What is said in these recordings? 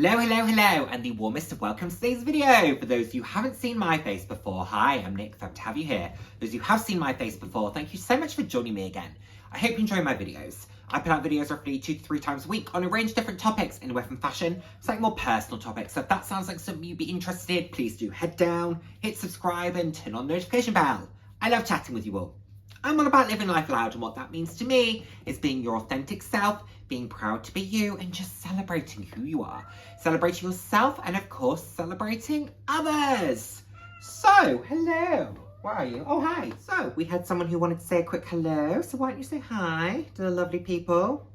Hello, and the warmest of welcomes to today's video. For those of you who haven't seen my face before, hi, I'm Nick, fab to have you here. Those of you who have seen my face before, thank you so much for joining me again. I hope you enjoy my videos. I put out videos roughly 2 to 3 times a week on a range of different topics, anywhere from fashion, slightly more personal topics. So if that sounds like something you'd be interested in, please do head down, hit subscribe and turn on the notification bell. I love chatting with you all. I'm all about living life loud, and what that means to me is being your authentic self, being proud to be you, and just celebrating who you are. Celebrating yourself and, of course, celebrating others. So, hello. Where are you? Oh, hi. So, we had someone who wanted to say a quick hello, so why don't you say hi to the lovely people?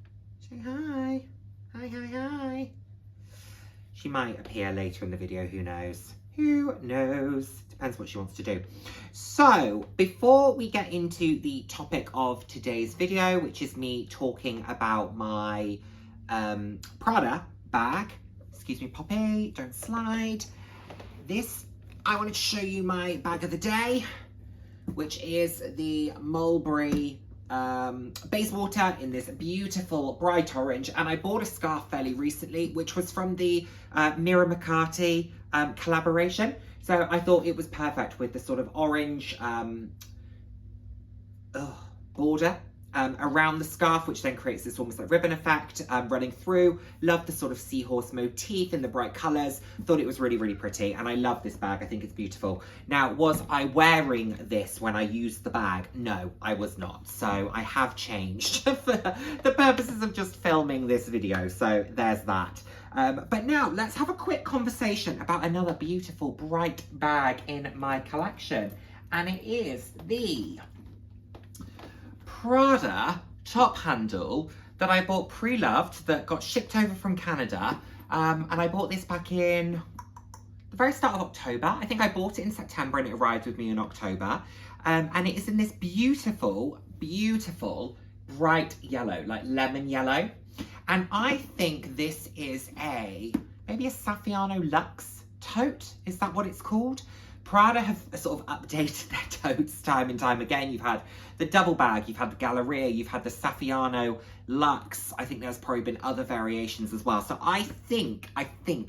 Say hi. Hi. She might appear later in the video, who knows? Who knows? Depends what she wants to do. So, before we get into the topic of today's video, which is me talking about my Prada bag. Excuse me, Poppy, don't slide. I wanted to show you my bag of the day, which is the Mulberry Bayswater in this beautiful bright orange. And I bought a scarf fairly recently, which was from the Mira McCarthy collaboration. So I thought it was perfect with the sort of orange border around the scarf, which then creates this almost like ribbon effect running through. Love the sort of seahorse motif in the bright colours. Thought it was really, really pretty. And I love this bag. I think it's beautiful. Now, was I wearing this when I used the bag? No, I was not. So I have changed for the purposes of just filming this video. So there's that. But now let's have a quick conversation about another beautiful bright bag in my collection. And it is the Prada top handle that I bought pre-loved that got shipped over from Canada. And I bought this back in the very start of October. I think I bought it in September and it arrived with me in October. And it is in this beautiful, beautiful bright yellow, like lemon yellow. And I think this is maybe a Saffiano Lux Tote. Is that what it's called? Prada have sort of updated their totes time and time again. You've had the double bag, you've had the Galleria, you've had the Saffiano Lux. I think there's probably been other variations as well. So I think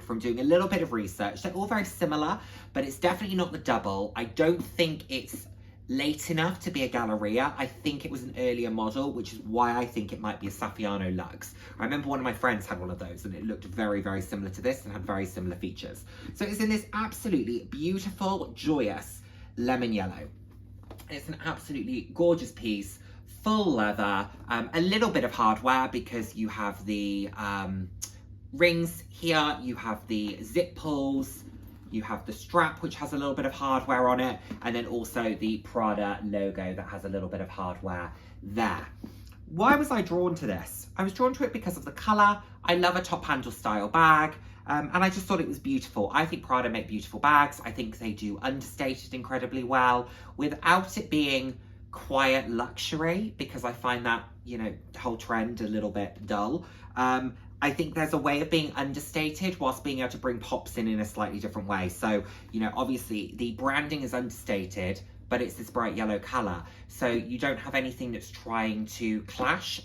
from doing a little bit of research, they're all very similar, but it's definitely not the double. I don't think it's late enough to be a Galleria. I think it was an earlier model, which is why I think it might be a Saffiano Lux. I remember one of my friends had one of those and it looked very, very similar to this and had very similar features. So it's in this absolutely beautiful, joyous lemon yellow. It's an absolutely gorgeous piece, full leather, a little bit of hardware because you have the rings here, you have the zip pulls, you have the strap, which has a little bit of hardware on it, and then also the Prada logo that has a little bit of hardware there. Why was I drawn to this? I was drawn to it because of the colour. I love a top handle style bag, and I just thought it was beautiful. I think Prada make beautiful bags. I think they do understated incredibly well without it being quiet luxury, because I find that, you know, the whole trend a little bit dull. I think there's a way of being understated whilst being able to bring pops in a slightly different way. So, you know, obviously the branding is understated, but it's this bright yellow colour. So you don't have anything that's trying to clash.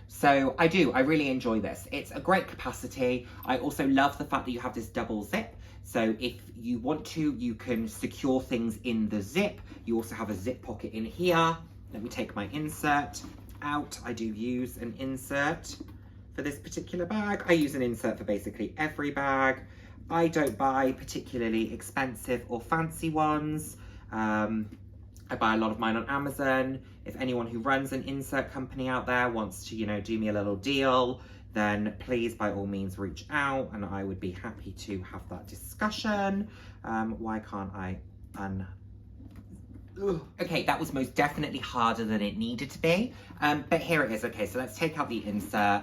So I really enjoy this. It's a great capacity. I also love the fact that you have this double zip. So if you want to, you can secure things in the zip. You also have a zip pocket in here. Let me take my insert out. I do use an insert for this particular bag. I use an insert for basically every bag. I don't buy particularly expensive or fancy ones. I buy a lot of mine on Amazon. If anyone who runs an insert company out there wants to, you know, do me a little deal, then please by all means reach out and I would be happy to have that discussion. Why can't I Okay, that was most definitely harder than it needed to be. But here it is. Okay, so let's take out the insert.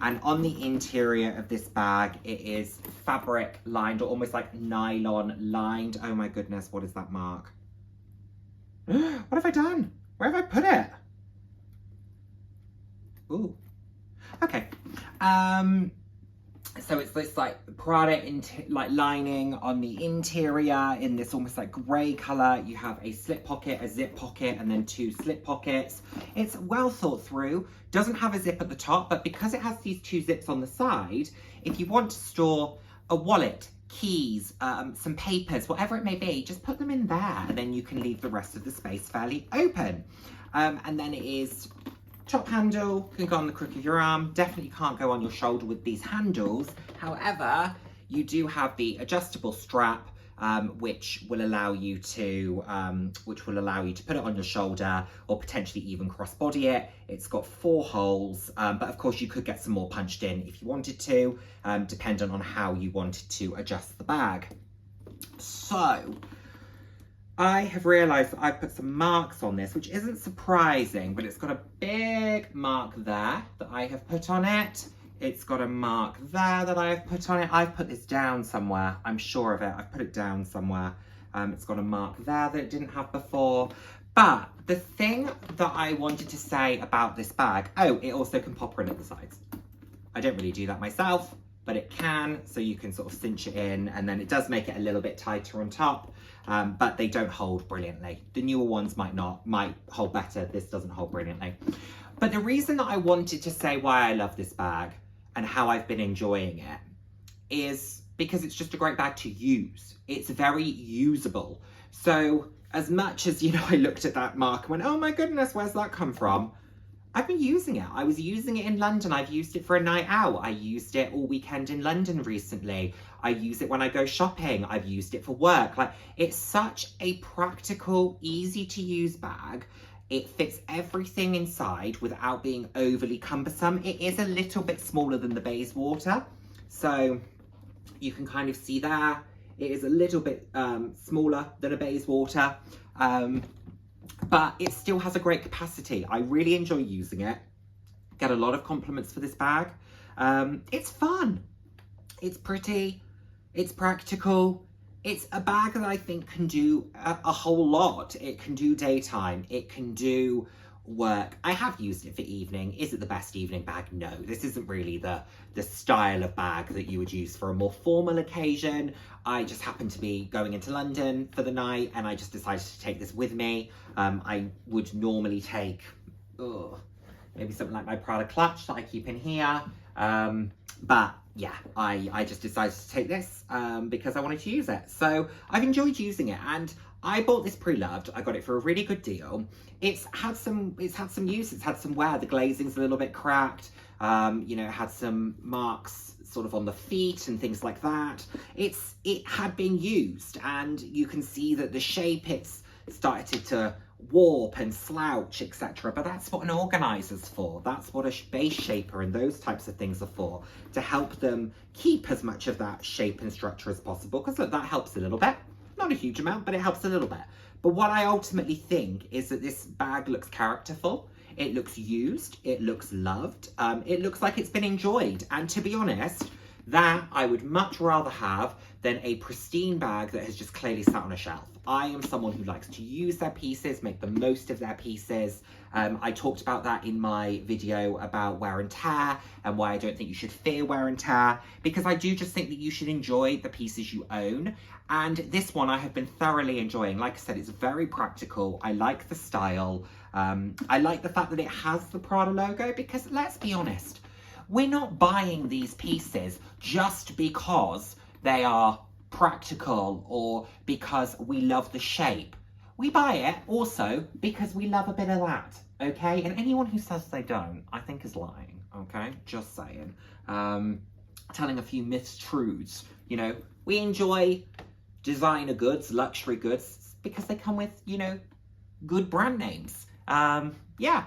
And on the interior of this bag, it is fabric lined, or almost like nylon lined. Oh my goodness, what is that mark? What have I done? Where have I put it? Ooh. Okay. So it's this like Prada like lining on the interior in this almost like grey colour. You have a slip pocket, a zip pocket, and then 2 slip pockets. It's well thought through. Doesn't have a zip at the top, but because it has these 2 zips on the side, if you want to store a wallet, keys, some papers, whatever it may be, just put them in there, and then you can leave the rest of the space fairly open. And then it is top handle, can go on the crook of your arm, definitely can't go on your shoulder with these handles. However, you do have the adjustable strap, which will allow you to put it on your shoulder or potentially even crossbody it. It's got 4 holes, but of course you could get some more punched in if you wanted to, depending on how you wanted to adjust the bag. So, I have realised that I've put some marks on this, which isn't surprising, but it's got a big mark there that I have put on it. It's got a mark there that I have put on it. I've put this down somewhere, I'm sure of it. I've put it down somewhere. It's got a mark there that it didn't have before. But the thing that I wanted to say about this bag, oh, it also can pop in at the sides. I don't really do that myself, but it can, so you can sort of cinch it in, and then it does make it a little bit tighter on top. But they don't hold brilliantly. The newer ones might hold better. This doesn't hold brilliantly. But the reason that I wanted to say why I love this bag and how I've been enjoying it is because it's just a great bag to use. It's very usable. So as much as, you know, I looked at that mark and went, oh my goodness, where's that come from? I've been using it. I was using it in London. I've used it for a night out. I used it all weekend in London recently. I use it when I go shopping. I've used it for work. Like, it's such a practical, easy to use bag. It fits everything inside without being overly cumbersome. It is a little bit smaller than the Bayswater. So you can kind of see there. It is a little bit smaller than a Bayswater. But it still has a great capacity. I really enjoy using it. Get a lot of compliments for this bag. It's fun. It's pretty. It's practical. It's a bag that I think can do a whole lot. It can do daytime. It can do work. I have used it for evening. Is it the best evening bag? No. This isn't really the style of bag that you would use for a more formal occasion. I just happened to be going into London for the night and I just decided to take this with me. I would normally take maybe something like my Prada clutch that I keep in here. But yeah, I just decided to take this because I wanted to use it. So I've enjoyed using it, and I bought this pre-loved. I got it for a really good deal. It's had some use. It's had some wear. The glazing's a little bit cracked. You know, it had some marks sort of on the feet and things like that. It had been used, and you can see that the shape, it's started to warp and slouch, etc. But that's what an organizer's for. That's what a base shaper and those types of things are for, to help them keep as much of that shape and structure as possible. Because look, that helps a little bit. Not a huge amount, but it helps a little bit. But what I ultimately think is that this bag looks characterful. It looks used. It looks loved. It looks like it's been enjoyed. And to be honest, that I would much rather have than a pristine bag that has just clearly sat on a shelf. I am someone who likes to use their pieces, make the most of their pieces. I talked about that in my video about wear and tear and why I don't think you should fear wear and tear, because I do just think that you should enjoy the pieces you own. And this one I have been thoroughly enjoying. Like I said, it's very practical. I like the style. I like the fact that it has the Prada logo, because let's be honest, we're not buying these pieces just because they are practical or because we love the shape. We buy it also because we love a bit of that, okay? And anyone who says they don't, I think is lying, okay? Just saying. Telling a few mistruths, you know. We enjoy designer goods, luxury goods, because they come with, you know, good brand names. Yeah,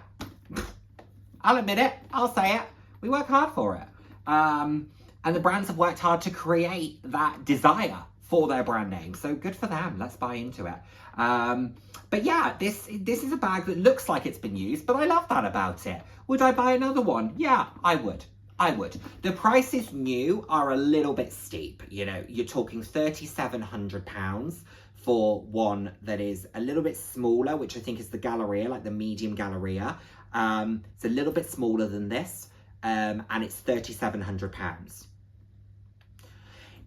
I'll admit it, I'll say it. We work hard for it. And the brands have worked hard to create that desire for their brand name. So good for them. Let's buy into it. But yeah, this is a bag that looks like it's been used, but I love that about it. Would I buy another one? Yeah, I would. I would. The prices new are a little bit steep. You know, you're talking £3,700 for one that is a little bit smaller, which I think is the Galleria, like the medium Galleria. It's a little bit smaller than this. And it's £3,700.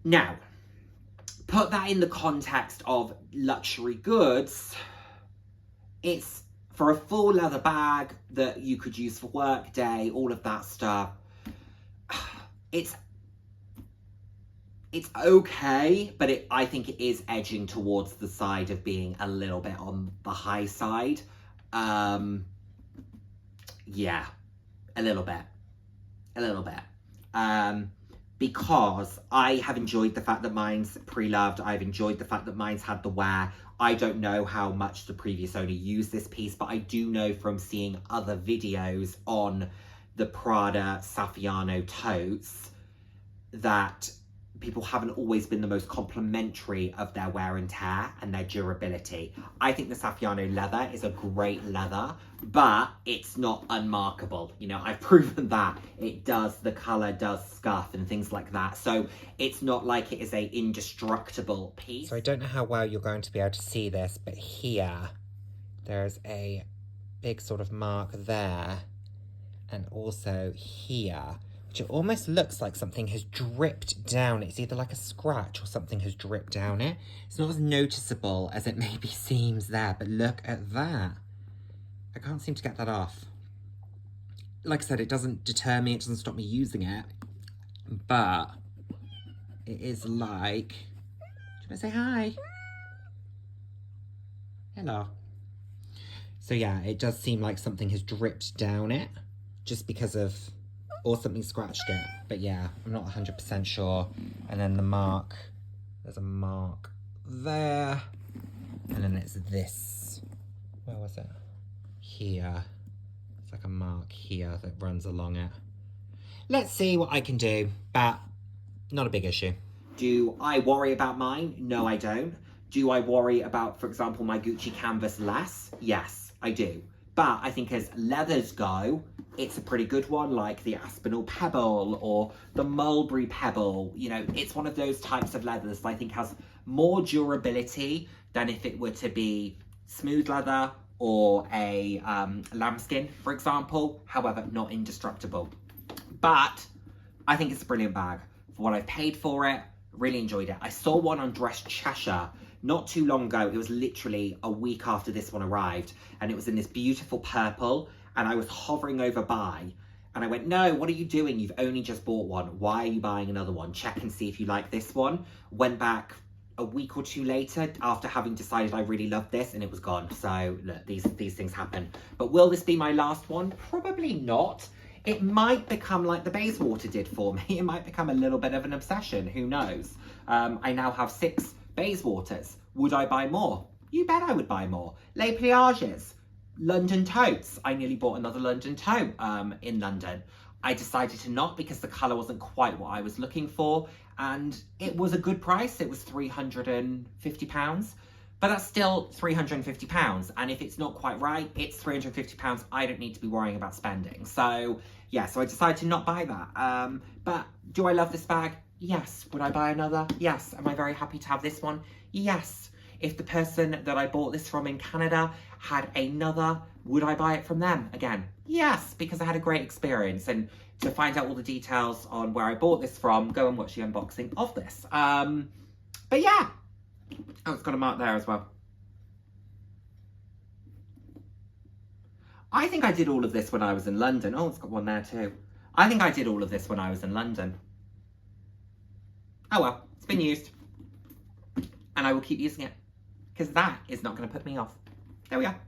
Now, put that in the context of luxury goods. It's for a full leather bag that you could use for work day, all of that stuff. It's okay, but I think it is edging towards the side of being a little bit on the high side. Yeah, a little bit. Because I have enjoyed the fact that mine's pre-loved. I've enjoyed the fact that mine's had the wear. I don't know how much the previous owner used this piece, but I do know from seeing other videos on the Prada Saffiano totes that people haven't always been the most complimentary of their wear and tear and their durability. I think the Saffiano leather is a great leather, but it's not unmarkable. You know, I've proven that the color does scuff and things like that. So it's not like it is a indestructible piece. So I don't know how well you're going to be able to see this, but here, there's a big sort of mark there, and also here, which it almost looks like something has dripped down. It's either like a scratch or something has dripped down it. It's not as noticeable as it maybe seems there, but look at that. I can't seem to get that off. Like I said, it doesn't deter me, it doesn't stop me using it, but it is like, do you want to say hi? Hello. So yeah, it does seem like something has dripped down it, just because of, or something scratched it, but yeah, I'm not 100% sure. And then the mark, there's a mark there, and then it's this, where was it? Here, it's like a mark here that runs along it. Let's see what I can do, but not a big issue. Do I worry about mine? No, I don't. Do I worry about, for example, my Gucci canvas less? Yes, I do. But I think as leathers go, it's a pretty good one, like the Aspinall Pebble or the Mulberry Pebble. You know, it's one of those types of leathers that I think has more durability than if it were to be smooth leather or a lambskin, for example. However, not indestructible. But I think it's a brilliant bag. For what I've paid for it, really enjoyed it. I saw one on Dress Cheshire not too long ago. It was literally a week after this one arrived, and it was in this beautiful purple, and I was hovering over by, and I went, no, what are you doing? You've only just bought one. Why are you buying another one? Check and see if you like this one. Went back a week or two later after having decided I really loved this, and it was gone. So look, these things happen. But will this be my last one? Probably not. It might become like the Bayswater did for me. It might become a little bit of an obsession. Who knows? I now have 6 Bayswaters. Would I buy more? You bet I would buy more. Les Pliages, London totes. I nearly bought another London tote in London. I decided to not because the colour wasn't quite what I was looking for, and it was a good price. It was £350, but that's still £350, and if it's not quite right, it's £350 I don't need to be worrying about spending. So yeah, so I decided to not buy that. But do I love this bag? Yes. Would I buy another? Yes. Am I very happy to have this one? Yes. If the person that I bought this from in Canada had another, would I buy it from them again? Yes, because I had a great experience. And to find out all the details on where I bought this from, go and watch the unboxing of this. But yeah. Oh, it's got a mark there as well. I think I did all of this when I was in London. Oh, it's got one there too. I think I did all of this when I was in London. Oh well, it's been used. And I will keep using it, because that is not going to put me off. There we are.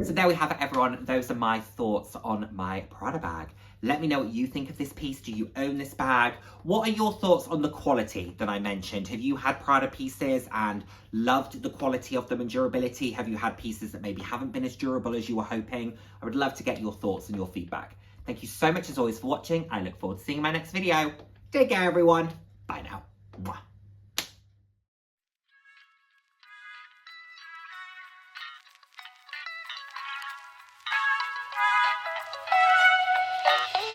So there we have it, everyone. Those are my thoughts on my Prada bag. Let me know what you think of this piece. Do you own this bag? What are your thoughts on the quality that I mentioned? Have you had Prada pieces and loved the quality of them and durability? Have you had pieces that maybe haven't been as durable as you were hoping? I would love to get your thoughts and your feedback. Thank you so much as always for watching. I look forward to seeing you in my next video. Take care, everyone. Bye now.